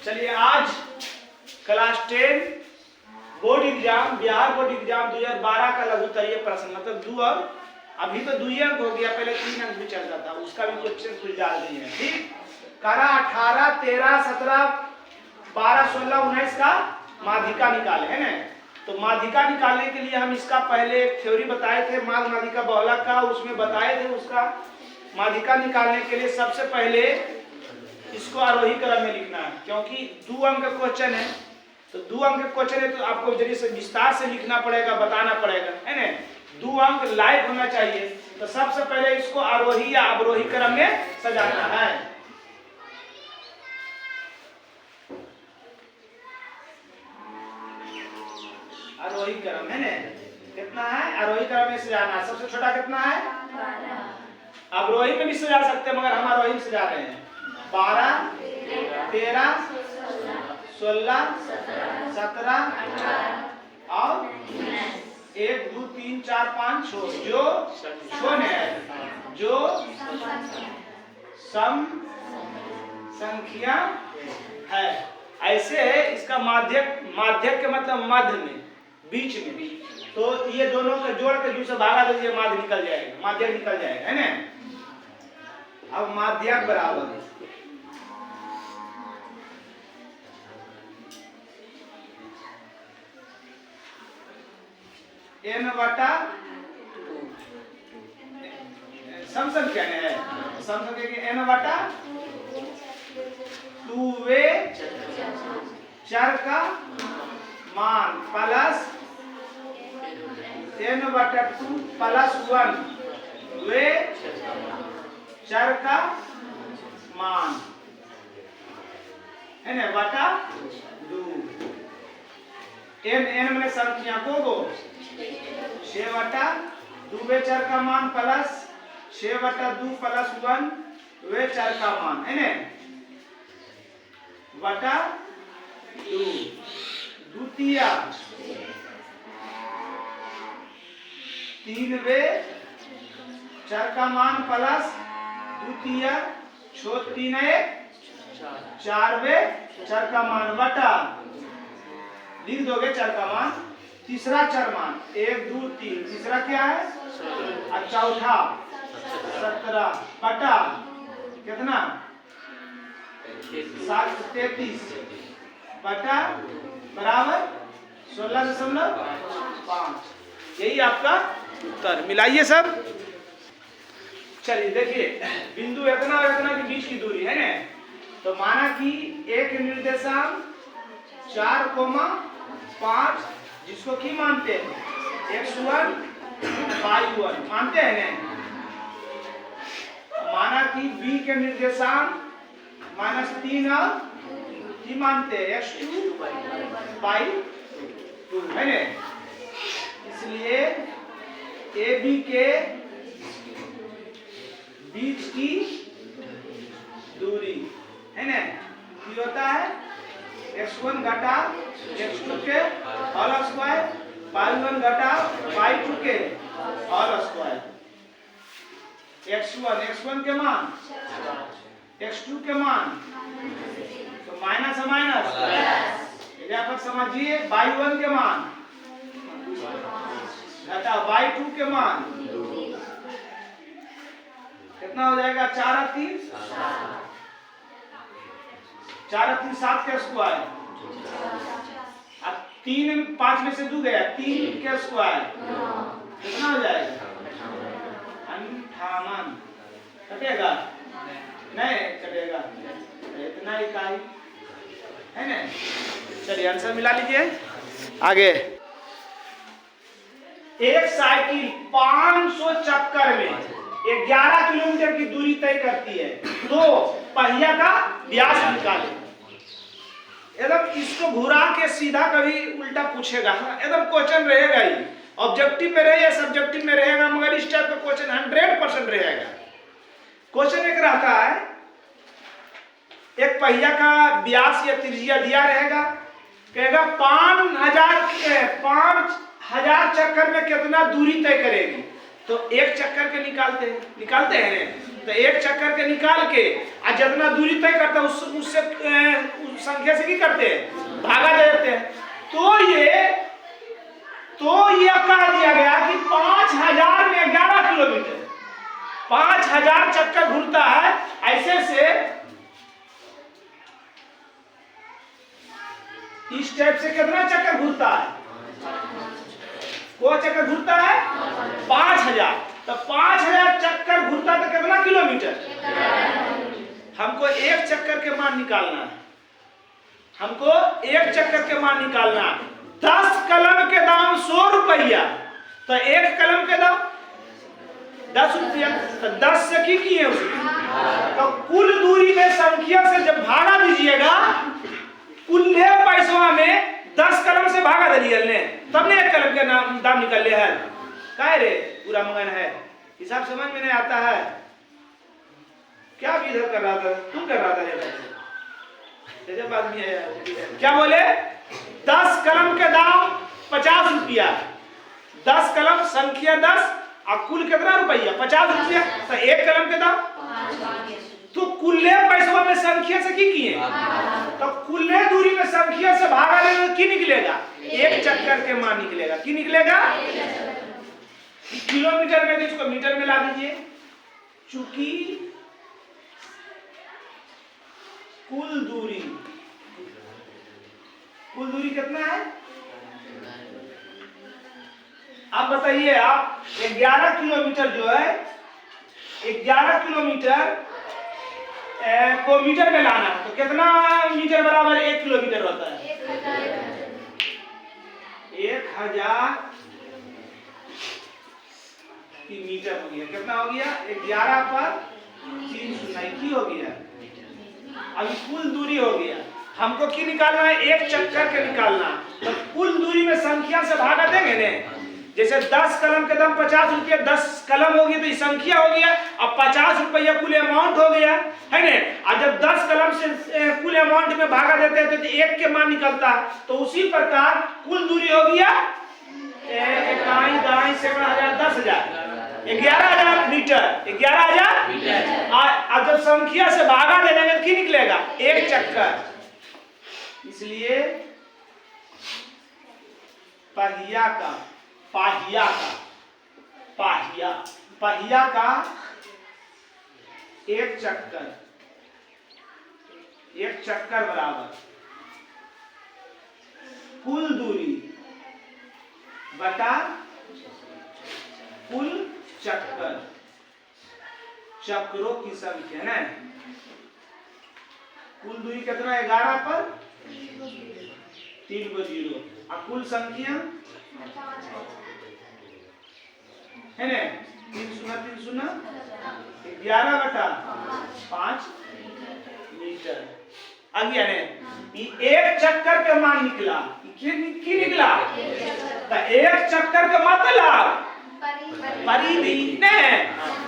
चलिए आज class 10 board exam, Bihar board exam 2012 का लघुत्तरीय प्रश्न मतलब 2 और अभी तो 2 अंक हो गया, पहले 3 अंक भी चलता था, उसका भी क्वेश्चन कुछ डाल दिए हैं। ठीक, करा 18, 13, 17, 12, 16, 19 का माध्यिका निकाले है ना। तो माध्यिका निकालने के लिए हम इसका पहले एक थ्योरी बताए थे माध्य माध्यिका बहुलक का, उसमें बताए थे उसका माध्यिका निकालने के लिए सबसे पहले इसको आरोही क्रम में लिखना है, क्योंकि 2 अंक का क्वेश्चन है। तो 2 अंक का क्वेश्चन है तो आपको जरिए से विस्तार से लिखना पड़ेगा, बताना पड़ेगा है ना। 2 अंक लाइव होना चाहिए। तो सबसे पहले इसको आरोही या अवरोही क्रम में सजाना है। आरोही क्रम है ना, कितना है आरोही क्रम में सजाना है। सबसे छोटा कितना है 12। अवरोही में भी सजा सकते हैं मगर हम आरोही में सजा रहे हैं। 12, 13, 16, 17 और 1, 2, 3, 4, 5, 6 जो शून्य है, जो सम संख्या है। ऐसे है इसका माध्यक, माध्यक के मतलब मध्य में, बीच में। तो ये दोनों को जोड़ के 2 से भागा दीजिए, माध्य निकल जाएगा, माध्यक निकल जाएगा है ना। अब माध्यक बराबर n बटा सम संख्या है, सम संख्या के n बटा 2वें चर का मान प्लस n बटा 2 प्लस 1 वे चर का मान है ना बटा 2। n मैंने संख्या को 6 बटा 2वें चर का मान प्लस 6 बटा 2 प्लस 1 वे चर का मान है ना बटा 2। द्वितीय 3वें चर का मान प्लस द्वितीय 3 4वें चर का मान बटा लिख दोगे चर का मान। तीसरा चर मान 1, 2, 3, तीसरा क्या है और चौथा 17 बटा कितना 33 बटा बराबर 16.5। यही आपका उत्तर। मिलाइए सब। चलिए देखिए बिंदु इतना और इतना के बीच की दूरी है ना। तो माना कि एक निर्देशांक 4,5 जिसको की मानते हैं x1 y1 मानते हैं ना। माना कि b के निर्देशांक -3 और की मानते हैं x2 y2 है ना। इसलिए AB के बीच की दूरी है ना ये होता है x1 घटा x2 के होल स्क्वायर, y1 घटा y2 के होल स्क्वायर। x1 के मान x2 के मान तो माइनस है माइनस व्यापक समझिए। y1 के मान घटा y2 के मान कितना हो जाएगा 4 और 3 7 के स्क्वायर। अब 3 5 में से 2 गया 3 के स्क्वायर कितना हो जाएगा 58। कटेगा नहीं कटेगा, इतना इकाई है ना। चलिए आंसर मिला लीजिए आगे। एक साइकिल 500 चक्कर में 11 किलोमीटर की दूरी तय करती है, तो पहिया का व्यास निकाले। एकदम इसको घुरा के सीधा कभी उल्टा पूछेगा, एकदम क्वेश्चन रहेगा ही, ऑब्जेक्टिव में रहे या सब्जेक्टिव में रहेगा, मगर इस टाइप का क्वेश्चन 100% रहेगा। क्वेश्चन एक रहता है एक पहिया का व्यास या त्रिज्या दिया रहेगा, कहेगा 5,000 चक्कर में कितना दूरी तय करेगी। तो एक चक्कर के निकालते हैं तो एक चक्कर के निकाल के जितना दूरी तय करता है उससे संख्या से की करते हैं, भागा दे देते हैं। तो ये कह दिया गया कि 5000 में 11 किलोमीटर, 5000 चक्कर घूमता है। ऐसे से इस टाइप से कितना चक्कर घूमता है, वो चक्कर घूमता है 5000। तो 5000 चक्कर घूमता तो कितना किलोमीटर? हमको एक चक्कर के मान निकालना है, हमको एक चक्कर के मान निकालना है। 10 कलम के दाम 100 रुपया, तो एक कलम के दाम 10 रुपया, तो 10 से की किए उसकी, तो कुल दूरी में संख्या से जब भागा दीजिएगा, कुल पैसवा में 10 कलम से भागा दीजिए, तब ने एक कलम के दाम निकल ले है। क्या रे पूरा मगन है, हिसाब समझ में नहीं आता है। क्या विधर कर रहा था, तू कर रहा था जब आदमी है। क्या बोले? 10 कलम के दाम 50 रुपया, 10 कलम संख्या 10 और कुल कितना रुपया 50 रुपया, तो एक कलम के दाम, तो कुल्ले पैसवा में संख्या से की किए, तो कुल्ले दूरी में संख्या से भागा लेने की निकलेगा, एक चक्कर के मान निकलेगा। की निकलेगा? किलोमीटर में, इसको मीटर में ला दीजिए। चूंकि कुल दूरी कितना है? आप बताइए, आप 11 किलोमीटर जो है, 11 किलोमीटर को मीटर में लाना है, तो कितना मीटर बराबर 1 किलोमीटर होता है? 1000 की मीटर हो गया। कितना हो गया? 11 पर 3 हो गया। अभी कुल दूरी हो गया, हमको की निकालना है? एक चक्कर के निकालना। तो कुल दूरी में संख्या से भागा देंगे ने, जैसे 10 कलम के दाम 50 रुपया, 10 कलम हो गई तो ये संख्या हो गया, अब 50 रुपया कुल अमाउंट हो गया है ने। और जब 10 कलम से कुल अमाउंट में भागा देते हैं तो एक के मान निकलता है। तो उसी प्रकार कुल दूरी हो गया 1 दाई 10,000 11,000 मीटर, 11,000 मीटर। और जब संख्या से भागा दे देंगे तो क्या निकलेगा? एक चक्कर। इसलिए पहिया का एक चक्कर बराबर कुल दूरी बटा कुल चक्कर, चक्रों की संख्या है। कुल दूरी कितना? 11 पर 3 को 0, और कुल संख्या है ना 3 11 बटा 5 मीटर आ गया ने। एक चक्कर का मान निकला, की निकला? तो एक चक्कर का मतलब परिधि ने,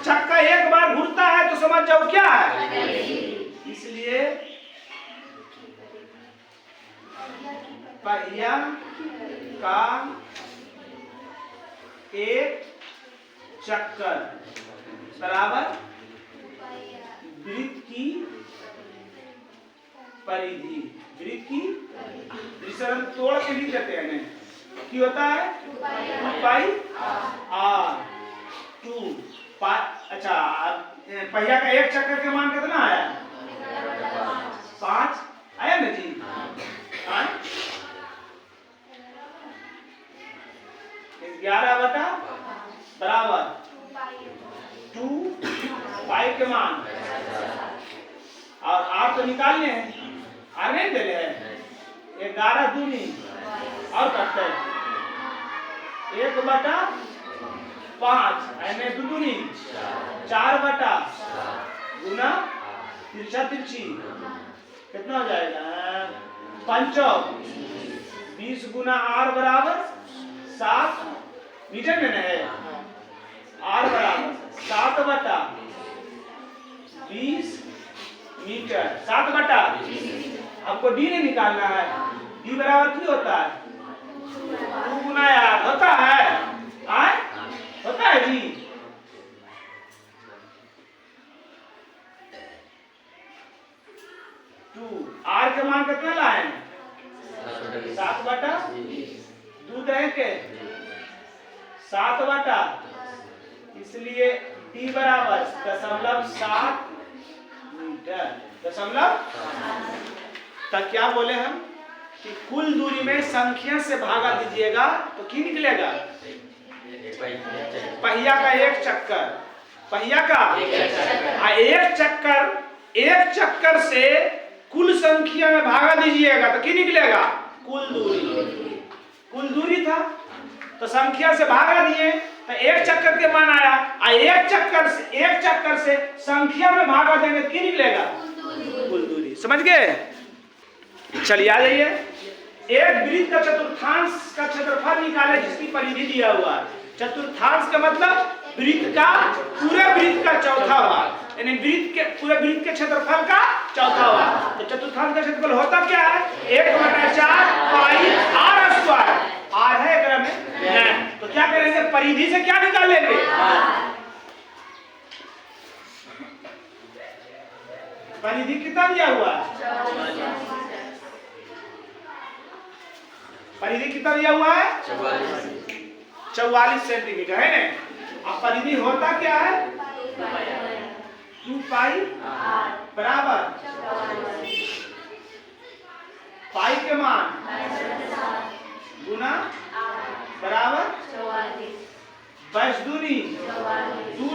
चक्का एक बार घूमता है तो समझ जाओ क्या है। इसलिए पहिया का एक चक्कर बराबर वृत्त की परिधि, वृत्त की परिधि तोड़ के लिख देते हैं। क्या होता है? 2 पाई r 2 पाई। अच्छा, पहिया का एक चक्कर के मान कितना आया? 5 आया ना जी? 11 बटा बराबर 2 पाई के मान, और r तो निकालने हैं, r नहीं दे रहे हैं। 11 दूनी और करते हैं 1 बटा 5, ऐने दूनी 4 बटा गुना तिरछा तिरछी कितना हो जाएगा? 5 20 गुना r बराबर 7 मीटर में है। r बराबर 7 बटा 20 मीटर, 7 बटा हमको d नहीं निकालना है। d बराबर क्या होता है? 2 गुना r होता है, होता है जी। r के मान कितना लाए हैं? 7 बटा दूध है के 7 बटा, इसलिए D बराबर 0.7 मीटर। 0.7 तक क्या बोले हम कि कुल दूरी में संख्या से भागा दीजिएगा तो क्या निकलेगा? पहिया का एक चक्कर, पहिया का एक चक्कर से कुल संख्या में भागा दीजिएगा तो क्या निकलेगा? कुल दूरी था तो संख्या से भागा दिए तो एक चक्कर के मान आया, एक चक्कर से संख्या में भागा देंगे तो क्या निकलेगा? कुल दूरी। समझ गए? चलिए आ जाइए। एक वृत्त का चतुर्थांश का क्षेत्रफल निकाले जिसकी परिधि दिया हुआ है। चतुर्थांश का मतलब वृत्त का पूरे वृत्त का चौथा भाग, यानी पूरे वृत्त के क्षेत्रफल का चौथा भाग। तो चतुर्थांश का क्षेत्रफल होता क्या है? 1/4 पाई r स्क्वायर। r है एकरा में नहीं, तो क्या करेंगे? परिधि से क्या निकालेंगे? परिधि कितना दिया हुआ है? परिधि कितना दिया हुआ है? 44 सेंटीमीटर है ना। अब परिधि होता क्या है? 2 पाई बराबर पाई के मान गुना बराबर 22 दूनी 2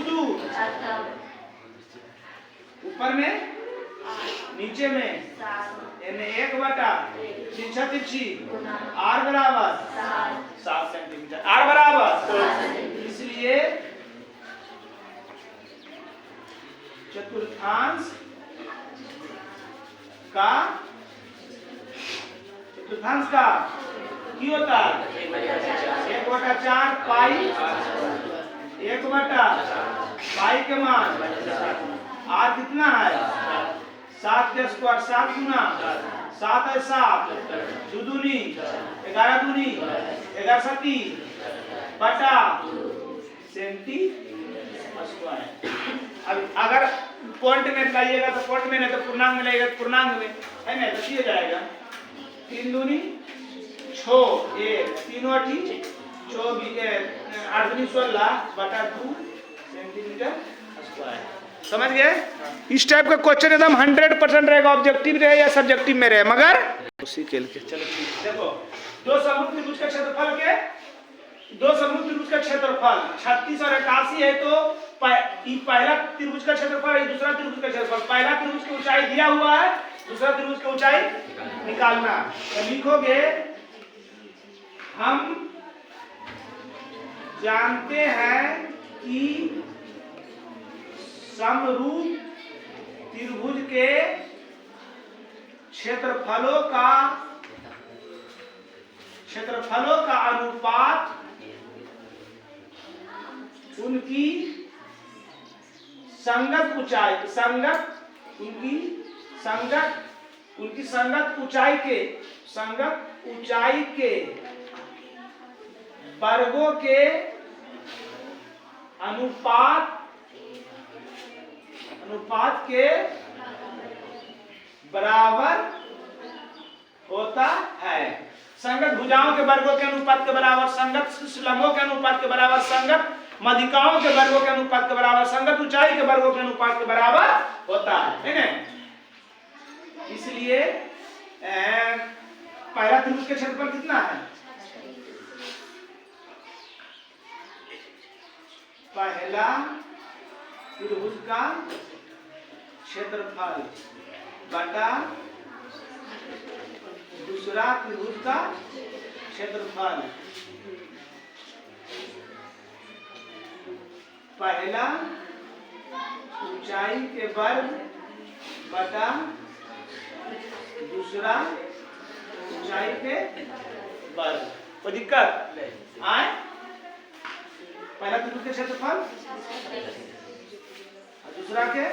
ऊपर में नीचे में यानी 1 बटा 3 r बराबर 7 सेंटीमीटर। r बराबर इसलिए चतुर्थांश का की होता है 1/4 पाई 1/पाई के मान r कितना है? 7 के स्क्वायर 7 गुना 7 है 7 2 दूनी 11 दूनी 11 सती बटा सेंटी स्क्वायर। अब अगर पॉइंट में लाइएगा तो पॉइंट में, नहीं तो पूर्णांक में लाइएगा तो पूर्णांक में, है ना? तो ये जाएगा 3 दूनी 6 1 3 8 24 8 दूनी 16 बटा 2 सेंटीमीटर स्क्वायर। समझ गए? इस टाइप का क्वेश्चन एकदम 100% रहेगा, ऑब्जेक्टिव रहे या सब्जेक्टिव में रहे, मगर उसी के लिए। चलो देखो, दो समूह त्रिभुज का क्षेत्रफल 36 और 81 है। तो पहला त्रिभुज का क्षेत्रफल है, दूसरा त्रिभुज का क्षेत्रफल। पहला त्रिभुज की ऊंचाई दिया हुआ है, दूसरा त्रिभुज की ऊंचाई निकालना। तो लिखोगे हम जानते हैं कि समरूप त्रिभुज के क्षेत्रफलों का अनुपात उनकी संगत ऊंचाई के वर्गों के अनुपात के बराबर होता है। संगत भुजाओं के वर्गों के अनुपात के बराबर, संगत लंबों के अनुपात के बराबर, संगत मध्यिकाओं के वर्गों के अनुपात के बराबर, संगत ऊंचाई के वर्गों के अनुपात के बराबर होता है, ठीक है? इसलिए पहला त्रिभुज के क्षेत्रफल कितना है? पहला त्रिभुज का क्षेत्रफल बटा दूसरा त्रिभुज का क्षेत्रफल। पहला ऊंचाई के वर्ग बटा दूसरा ऊंचाई के वर्ग। कोई दिक्कत आए? पहला त्रिभुज के क्षेत्रफल दूसरा के,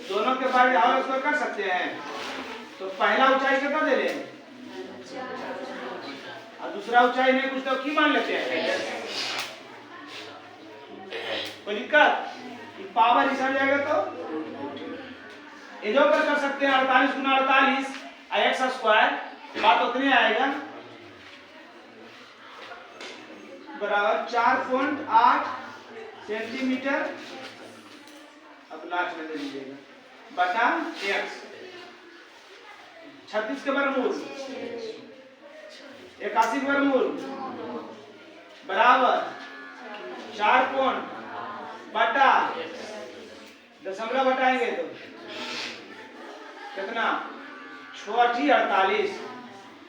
दोनों के बारे में और कर सकते हैं। तो पहला ऊंचाई कितना दे रहे हैं और दूसरा ऊंचाई नहीं कुछ तो की मान लेते हैं। कोई दिक्कत? पावर इस आ जाएगा तो इधर कर सकते हैं 48 गुना 48 स्क्वायर बात उतने आएगा बराबर 4.8 सेंटीमीटर, अब लास्ट में दे दीजिएगा, बटा x 36 के वर्गमूल 81 के वर्गमूल बराबर 4 बटा दशमलव घटाएंगे तो कितना 6 8 48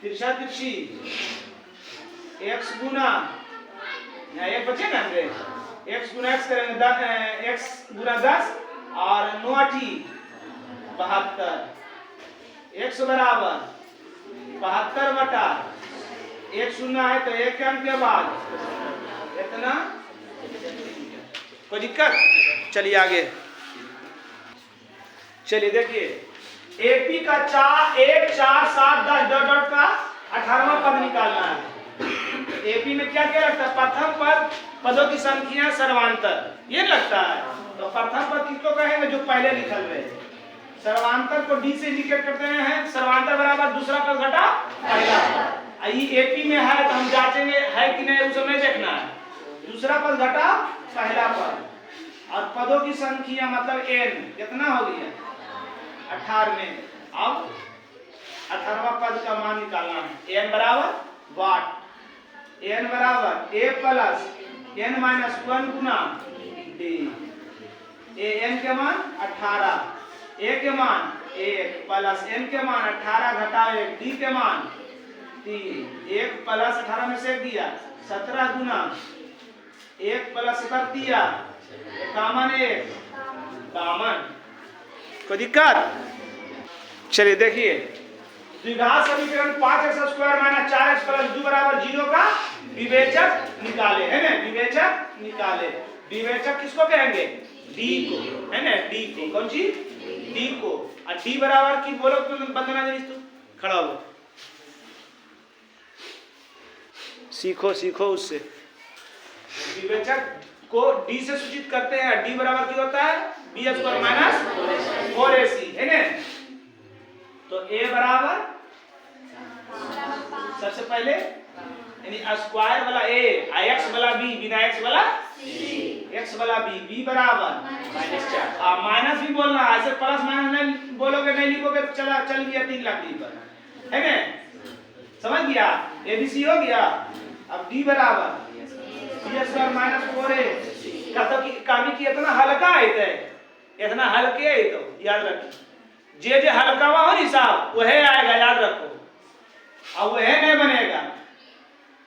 तिरछा तिरछी x गुना यहाँ एक बचे ना हमरे x गुना x करेंगे x गुना 10 और 9 8 72 x बराबर 72 बटा एक शून्य है तो एक अंक के बाद इतना। कोई दिक्कत? चलिए आगे चलिए देखिए एपी का 1 4 7 10 डॉट डॉट का 18वां पद निकालना है। एपी में क्या क्या लगता है? प्रथम पद पदों की संख्या सर्वांतर ये लगता है। तो प्रथम पद किसको कहेंगे? जो पहले लिखल रहे। सर्वांतर को डी से इंडिकेट करते हैं। सर्वांतर बराबर दूसरा पद घटा पहला पद। ये एपी में है तो हम जांचेंगे है कि नहीं, उसे नहीं देखना है। दूसरा पद घटा पहला पद और पदों की संख्या मतलब n कितना हो गया 18 में। अब 18वां पद का मान निकालना है। n बराबर वाट, n बराबर a plus n minus 1 Guna d। n के मान 18, a के मान 1 प्लस n के मान 18 घटाओ 1 d के मान 3। 1 प्लस 18 में से दिया 17 गुना 1 प्लस 17 दिया कामन 1 दामन। कोई दिक्कत? चलिए देखिए द्विघात समीकरण 5x square minus 4x plus 2 बराबर 0 का विवेचक निकाले, है ना। विवेचक निकाले। विवेचक किसको कहेंगे? d को, है ना। d को कौन सी? d को। और d बराबर की बोलो तो बंदना जरिस तू खड़ा हो, सीखो सीखो उससे। विवेचक को d से सूचित करते हैं। d बराबर क्या होता है? b स्क्वायर माइनस 4ac, है ना। तो a बराबर सबसे पहले यानी स्क्वायर वाला a, x वाला b, बिना x वाला x वाला b, b बराबर -4। माइनस भी बोलना है, ऐसे प्लस माइनस नहीं बोलोगे, नहीं लिखोगे तो चला चल गया 3 लाख पर, है ना। समझ गया? abc हो गया। अब d बराबर b स्क्वायर माइनस 4a का तो कामी की इतना हल्का है, इतना हल्के है तो याद रखिए। जे जे हल्कावा हो हिसाब वह आएगा, याद रखो। अब वह नहीं बनेगा,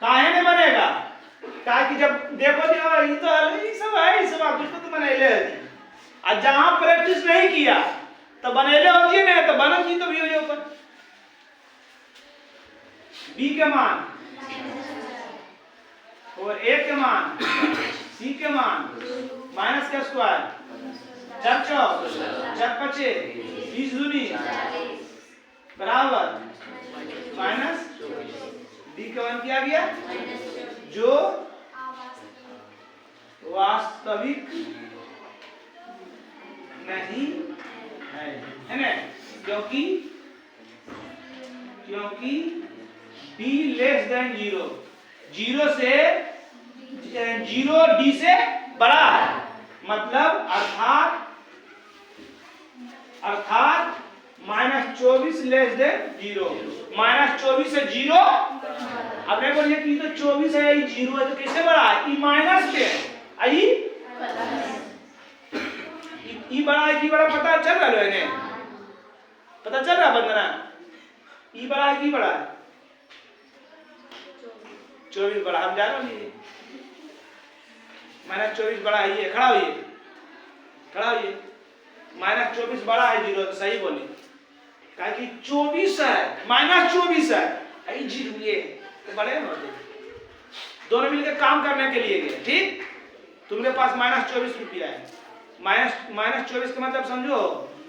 काहे नहीं बनेगा? काहे कि जब देखो जी ये तो ये सब है, सब आप कुछ तो बनेले है। और जहां प्रैक्टिस नहीं किया तो बनेले होगी नहीं, तो बनत जी तो भी हो जाए ऊपर। b के मान और a के मान c के मान माइनस का स्क्वायर 4 4 4 5 20 दूनी बराबर माइनस d का मान किया गया जो वास्तविक नहीं है ना। क्योंकि b लेस देन 0, 0 से 0 d से बड़ा है, मतलब अर्थात -24 लेस देन 0। -24 से 0। अब नहीं बोलिए कि तो 24 है ये 0 है तो कैसे बड़ा है? ई माइनस पे आई ई बड़ा है कि बड़ा पता चल रहा है ने? पता चल रहा बंदना? ई बड़ा है कि बड़ा है? 24 बड़ा। हम जा रहे हैं -24 बड़ा है, ये खड़ा होइए, खड़ा होइए। -24 बड़ा है 0 तो सही बोली, काहे कि 24 है -24 है आई 0 ये तो बड़े होते। दोनों मिलकर काम करने के लिए गए, ठीक। तुमरे पास -24 रुपया है, -24 का मतलब समझो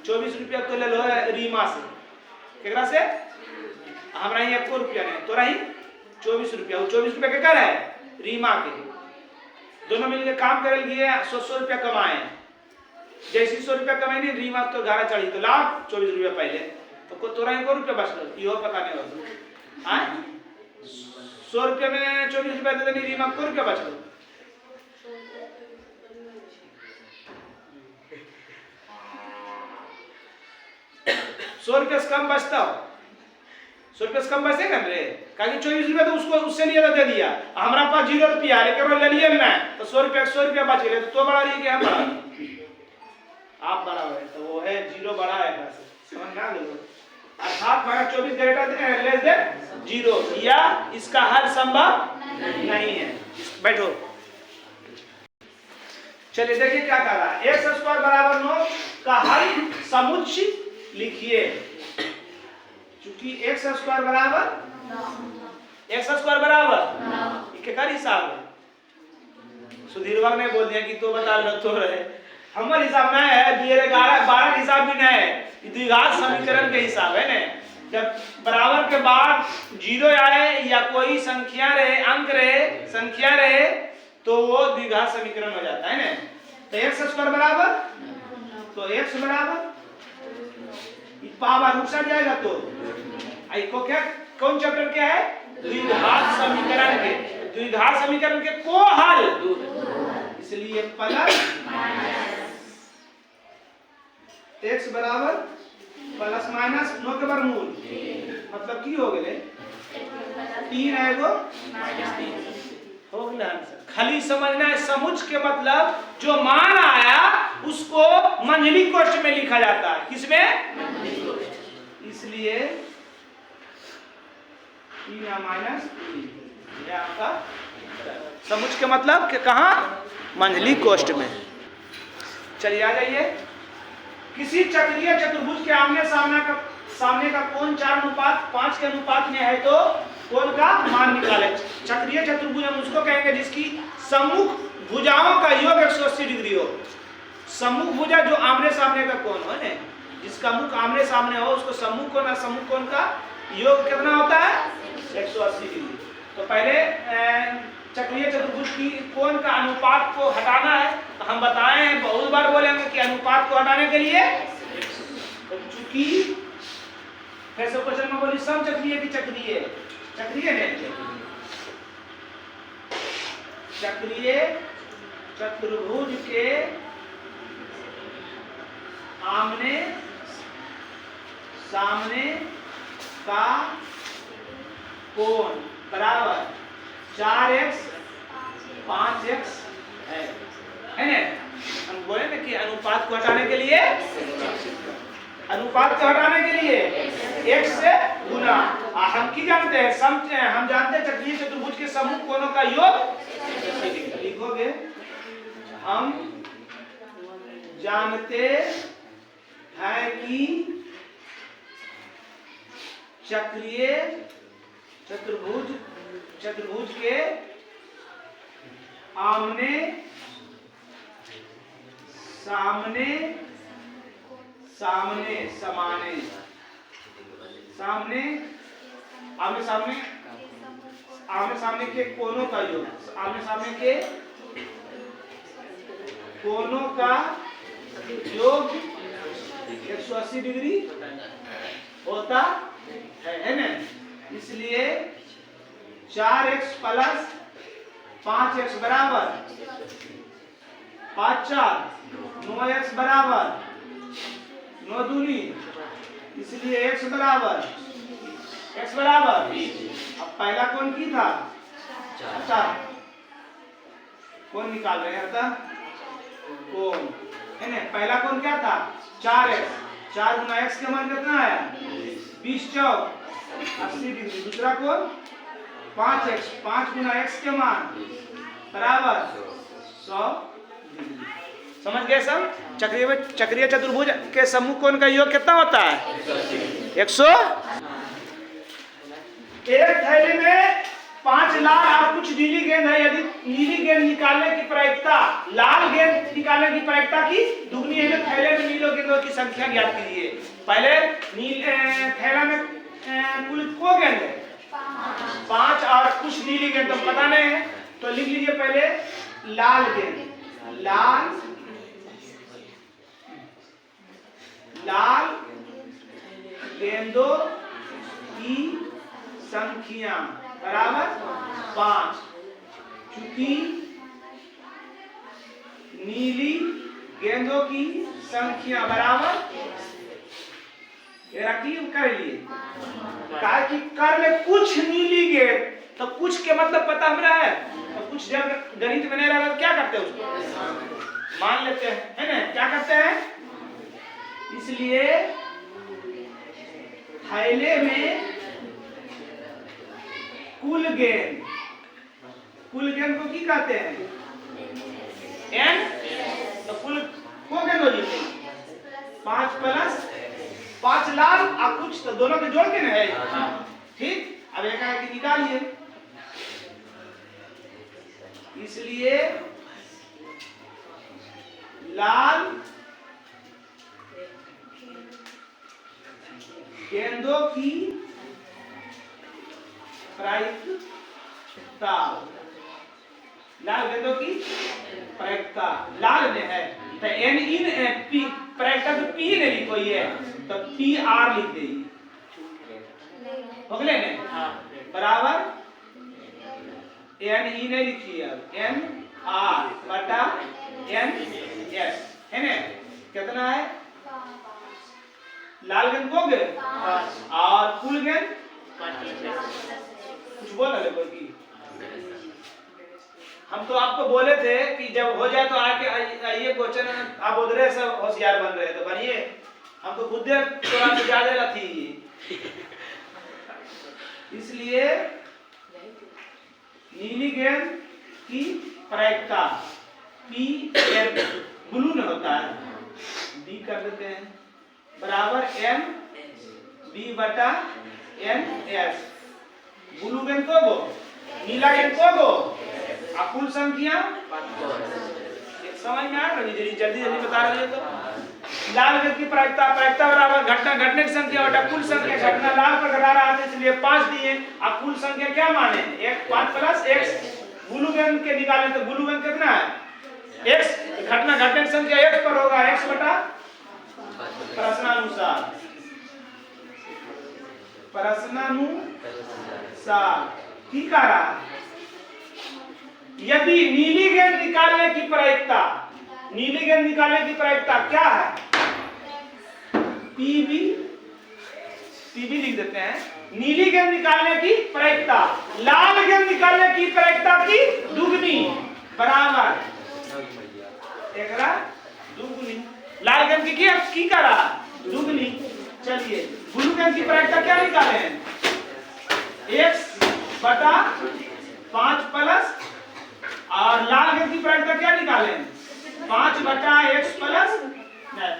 24 रुपया तो ले लो रीमा से, केकरा से? हमरा ही 1 रुपया नहीं, तोरा ही 24 रुपया। वो 24 रुपया केकर है? रीमा के। दोनों मिलकर काम करे लिए 100 रुपया कमाए। जैसे 100 रुपया कमाई रीमा तो 11 चढ़ी तो लाख 24 रुपया पहले तो तोरा 1 रुपया बचल इहो पता नहीं होता आय 100 रुपया में 24 रुपया दे देनी रीमा को रुपया बचल 100 रुपया से कम बचता हो 100 रुपया से कम बचेगा रे कहीं 24 रुपया तो उसको उससे लिए दे दिया हमारा पास 0 रुपया लेकिन वो ले लिए ना तो 100 रुपया बच गए तो बड़ा रही कि हम बड़ा आप बड़ा है तो वो है 0 बड़ा है समझ ना लो अर्थात माइनस 24 ग्रेटर लेस देन 0 या इसका हल संभव नहीं है बैठो चलिए देखिए क्या कह रहा है x स्क्वायर बराबर 9 का हल समुच्चय लिखिए चूंकि x स्क्वायर बराबर 9 क्या हिसाब है सुधीरवा ने बोल दिया कि तो बता लो तो रहे हमारे हिसाब ना है 12 हिसाब भी ना है द्विघात समीकरण के हिसाब है ना जब बराबर के बाद 0 आए या कोई संख्या रहे अंक रहे संख्या रहे तो वो द्विघात समीकरण हो जाता है ना तो x स्क्वायर बराबर तो x बराबर पावर रुक जाएगा तो आई को क्या कौन चैप्टर क्या है द्विघात समीकरण के को हल इसलिए प्लस x बराबर प्लस माइनस 9 के वर्गमूल मतलब की हो गए 3 आएगो हो गया आंसर खाली समझना है समुच्चय के मतलब जो मान आया उसको मंझली कोष्ठ में लिखा जाता है किसमें इसलिए 3 माइनस 3 ये आपका समुच्चय के मतलब कि कहाँ मंझली कोष्ठ में चलिए आ जाइए किसी चक्रीय चतुर्भुज के आमने सामने का कोण 4:5 के अनुपात में है तो कोण का मान निकाले चक्रीय चतुर्भुज हम उसको कहेंगे जिसकी सम्मुख भुजाओं का योग 180 डिग्री हो सम्मुख भुजा जो आमने सामने का कोण हो ना जिसका मुख आमने सामने हो उसको सम्मुख कोण और सम्मुख कोण का योग कितना होता है 180 डिग्री तो पहले चक्रीय चतुर्भुज की कोण का अनुपात को हटाना है तो हम बताए हैं बहुत बार बोलेंगे कि अनुपात को हटाने के लिए तो चूंकि फिर से क्वेश्चन में बोली सम चक्रीय की चक्रीय है चक्रीय चतुर्भुज के आमने सामने का कोण बराबर 4x 5x है ना हम बोले ना कि अनुपात को हटाने के लिए x से गुना हम की जानते हैं हम जानते हैं चक्रीय चतुर्भुज के सम्मुख कोणों का योग लिखोगे हम जानते हैं कि चक्रीय चतुर्भुज के आमने सामने के कोनों का योग आमने सामने के कोनों का योग 180 डिग्री होता है ना इसलिए 4x प्लस 5x बराबर 5×4 9x बराबर 9 दूनी इसलिए x बराबर अब पहला कौन की था अच्छा कौन निकाल रहे हैं कौन है ना पहला कौन क्या था 4x 4 गुना x के मान कितना आया 20 चौक 80 डिग्री दूसरा कौन 5x 5 गुना x के मान बराबर 100 डिग्री समझ गए सब चक्रीय चतुर्भुज के सम्मुख कोण का योग कितना होता है 100 एक थैली में 5 लाल और कुछ नीली गेंद है यदि नीली गेंद निकालने की प्रायिकता लाल गेंद निकालने की प्रायिकता की दुगनी है तो थैले में नीलों गेंदों की संख्या ज्ञात कीजिए पहले थैला में कुल को गेंद है 5 और कुछ नीली गेंद तो पता नहीं है तो लिख लीजिए पहले लाल गेंदों की संख्या बराबर 5, चूंकि नीली गेंदों की संख्या बराबर कर लिए कहा कि कर में कुछ नीली गेंद, तो कुछ के मतलब पता हमरा है, तो कुछ जब गणित में नहीं रहा तो क्या करते हैं उसको मान लेते हैं, है ना, क्या करते हैं। इसलिए थैले में कुल गेंद को की कहते हैं एन, तो कुल को गेंद हो जाते 5 + 5 लाल और कुछ, तो दोनों के जोड़ के ना है, ठीक। अब एक एक निकालिए, इसलिए लाल गेंदों की प्रायिकता, लाल गेंदों की प्रायिकता लाल में है, तो एन इन पी प्रायिकता तो पी ने लिखो है, तो पी आर लिख देंगे, पकड़े ने बराबर एन ई ने लिखी है, एन आर बटा एन एस, है ना। कितना है लाल गेंद को गेंद और कुल गेंद, कुछ बोला ले कोई की? हम तो आपको बोले थे कि जब हो जाए तो आके आइए क्वेश्चन, आप उधरे से होशियार बन रहे तो बनिए, हम तो खुद थोड़ा सा ज्यादा थी। इसलिए नीली गेंद की प्रायिकता पी एम ब्लू में होता है, बी कर देते हैं बराबर एम बी बटा एन एस, ब्लू गेंद को गो, नीला गेंद को गो, कुल संख्या समझ में आ रही है, जल्दी जल्दी बता रही है। तो लाल गेंद की प्रायिकता बराबर घटना घटने की संख्या बटा कुल संख्या, घटना लाल पर घटा रहा है इसलिए 5 दिए, अब कुल संख्या क्या माने 1 5 + x, ब्लू गेंद के निकालें तो ब्लू गेंद कितना है x, घटना घटने की संख्या x पर होगा, x बटा प्रश्नानुसार ठीक आ रहा। यदि नीली गेंद निकालने की प्रायिकता, नीली गेंद निकालने की प्रायिकता क्या है, पीबी लिख देते हैं, नीली गेंद निकालने की प्रायिकता लाल गेंद निकालने की प्रायिकता की दुगनी बराबर एकरा दुगनी, लाल गेंद की करा दुगनी। चलिए ब्लू गेंद की प्रायिकता क्या निकाले हैं, x बटा 5 प्लस, और लाल गेंद की प्रायिकता क्या निकाले 5 बटा x प्लस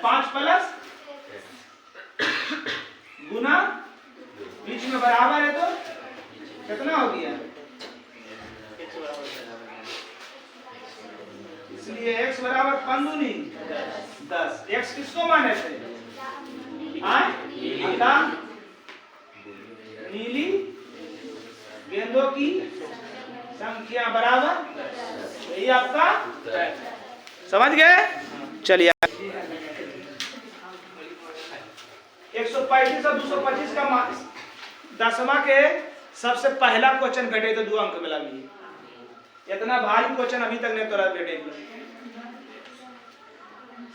5 प्लस गुना बीच में बराबर है, तो कितना हो गया, इसलिए x बराबर 10, x किसको माने थे नीली गेंदों की संख्या बराबर, यही आपका समझ गए। चलिए 135 और 225 का 10वां के सबसे पहला क्वेश्चन घटे तो 2 अंक मिला भी, इतना भारी क्वेश्चन अभी तक नहीं तोरा बेटे,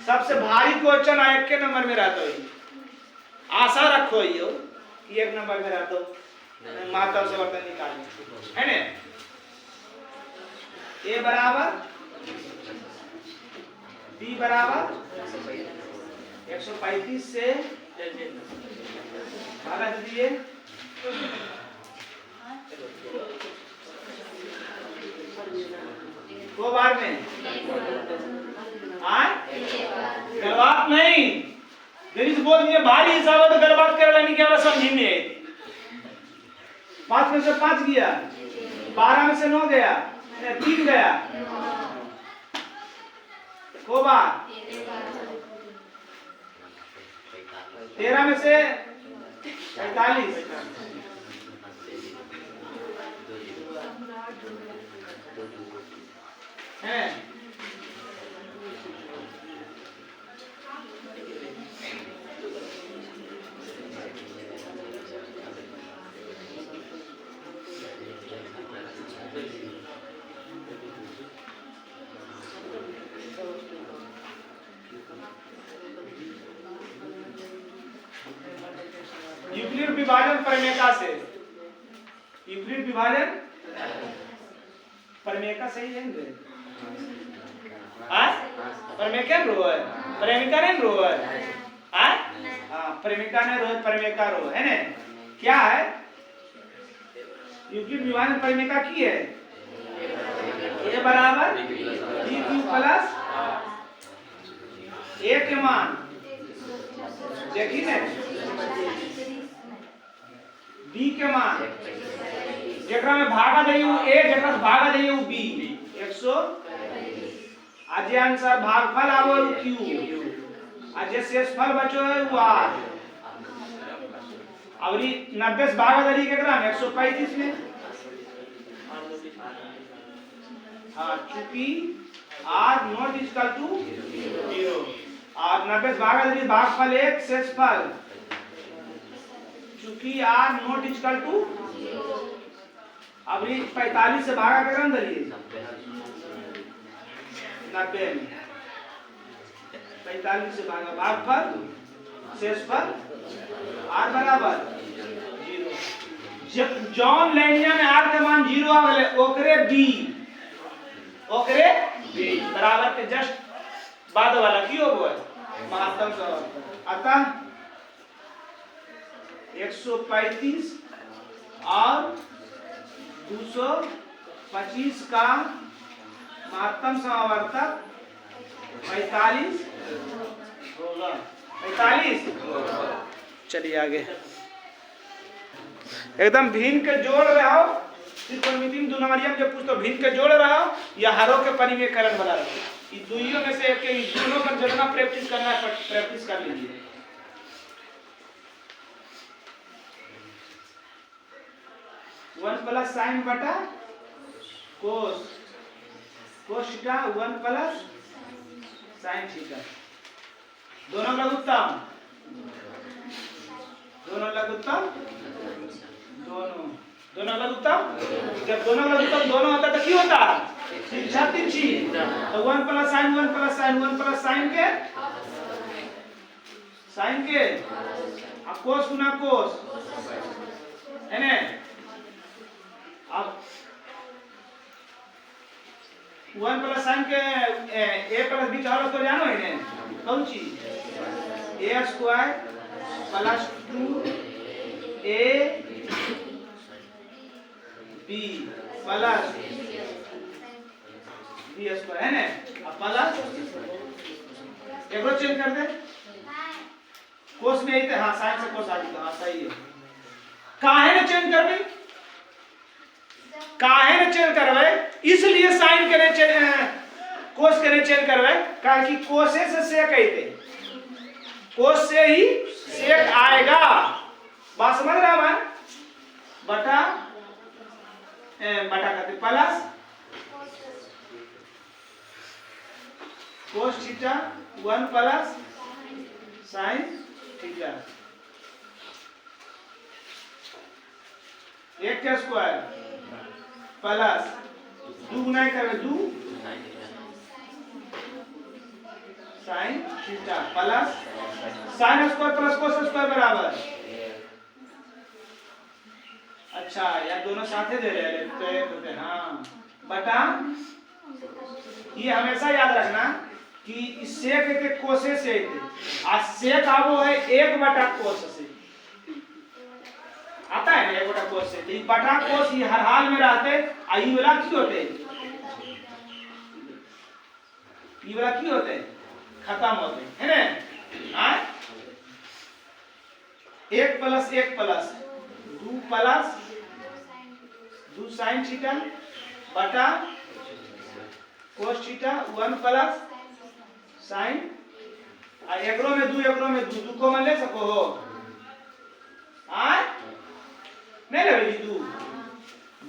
सबसे भारी क्वेश्चन 1 के नंबर में रहता है, आशा रखो ये कि 1 नंबर में रहता माता से बर्तन निकालने, है ना। ए बराबर बी बराबर 135 से भागा दीजिए, दो बार में गलबात नहीं, गणित बोल दिए भारी हिसाब है तो गलबात कर लेनी क्या समझी में आई। 5 में से 5 गया, 12 में से 9 गया, 3 गया, को बार 13 में से 45, है विभाजन परिमेका से, यूक्लिड विभाजन परिमेका सही है परिमेका रोज परिमेका नहीं रोज परिमेका ने रोज परिमेका रो है ना। क्या है यूक्लिड विभाजन परिमेका की है a बराबर b क्यूब प्लस a के मान देखिए ना b के मान जेकरा में भागा देऊ a जेकरा से भागा देऊ b 100 आज आंसर भागफल आवो q आज शेषफल बचो है वो r और 90 से भागा दरी केकरा में 135 में हाँ चूंकि r नॉट इक्वल टू 0 और 90 से भागा दरी भागफल 1 शेषफल चूंकि r नॉट इक्वल टू अब 45 से भागा केकरा दरी 90 में 45 से भागा भागफल शेषफल r बराबर 0 जॉन लेनिया में r के मान 0 आ गए ओकरे b बराबर के जस्ट बाद वाला की हो गया महत्तम का अतः 135 और 225 का महत्तम समावर्तक 45 होगा 45। चलिए आगे एकदम भिन्न के जोड़ रहे हो त्रिकोणमिति में दुनारिया में जब पूछते भिन्न के जोड़ रहे हो या हरों के परिमेयकरण बना रहे हो ये दुइयों में से एक दोनों पर जितना प्रैक्टिस करना है प्रैक्टिस कर लीजिए। वन प्लस साइन बटा cos theta 1 plus sine theta दोनों लघुत्तम दोनों लघुत्तम जब दोनों लघुत्तम दोनों होता तो क्या होता तिरछा तिरछी तो 1 plus sign 1 plus sign 1 plus sign के अब कोस गुना कोस है ना। अब 1 प्लस साइन के a प्लस b चारों तो जानो है ना कौन चीज a square plus 2a b plus b square है ना। अब प्लस एक बार चेंज कर दे कोस में आई थे हाँ साइन से कोस आ गया हाँ सही है। काहे ने चेंज कर दी काहे ने चेंज करवे इसलिए साइन करे कोस करे चेंज करवे कारण कि कोसे से सेक आते कोस से ही सेक आएगा बात समझ रहा है बटा करते plus cos theta 1 plus sine theta 1 का स्क्वायर प्लस 2 गुना करे 2 sine theta plus sine square plus cos square बराबर अच्छा यार दोनों साथे दे रहे हैं तो हाँ बटा ये हमेशा याद रखना कि सेक के कोसे से आज सेक आवो है 1 बटा कोस से आता है ना 1 बटा कोस से तो बटा कोस ये हर हाल में रहते आई वाला क्यों होते ये वाला क्यों होते खत्म होते है ना 1 plus 1 plus 2 plus 2 sine theta बटा कोस थीटा 1 प्लस साइन एकरो में 2 कॉमन ले सको हो नहीं लगेगी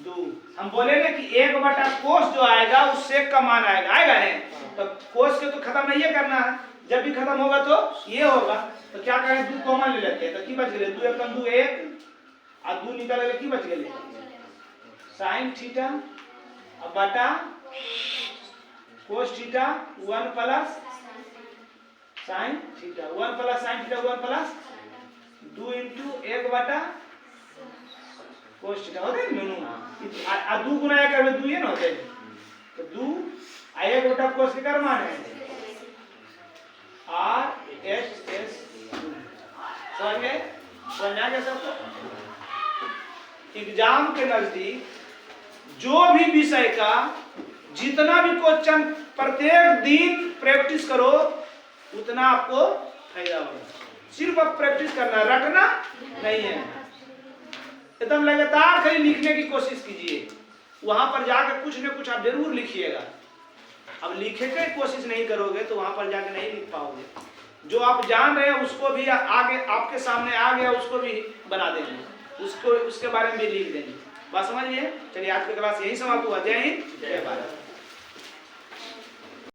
2 हम बोलेंगे कि 1 बटा कोस जो आएगा उससे का मान आएगा नहीं तो कोस के तो खत्म नहीं करना है जब भी खत्म होगा तो ये होगा तो क्या करें 2 कॉमन ले लेते हैं तो की बच गए 2 1 2 1 और 2 निकल गए की बच गए साइन थीटा अब बटा cos theta 1 plus sine theta 1 plus sine theta 1 plus 2 into 1 बटा कोस थीटा होते हैं दोनों। आ 2 गुना 1 में 2 ये ना होते हैं, तो 2 आ 1 बटा कोस के कर मान है R S S 2। समझ गए? समझ आ गया सबको? एग्जाम के नजदीक जो भी विषय का जितना भी क्वेश्चन प्रत्येक दिन प्रैक्टिस करो उतना आपको फायदा होगा। सिर्फ अब प्रैक्टिस करना, रटना नहीं है, एकदम लगातार खाली लिखने की कोशिश कीजिए। वहां पर जाकर कुछ न कुछ आप जरूर लिखिएगा। अब लिखे की कोशिश नहीं करोगे तो वहां पर जाकर नहीं लिख पाओगे। जो आप जान रहे हैं उसको भी आगे आपके सामने आ गया उसको भी बना देंगे, उसको उसके बारे में भी लिख देंगे। बात समझिए? चलिए आज की क्लास यही समाप्त हुआ। जय हिंद, जय भारत।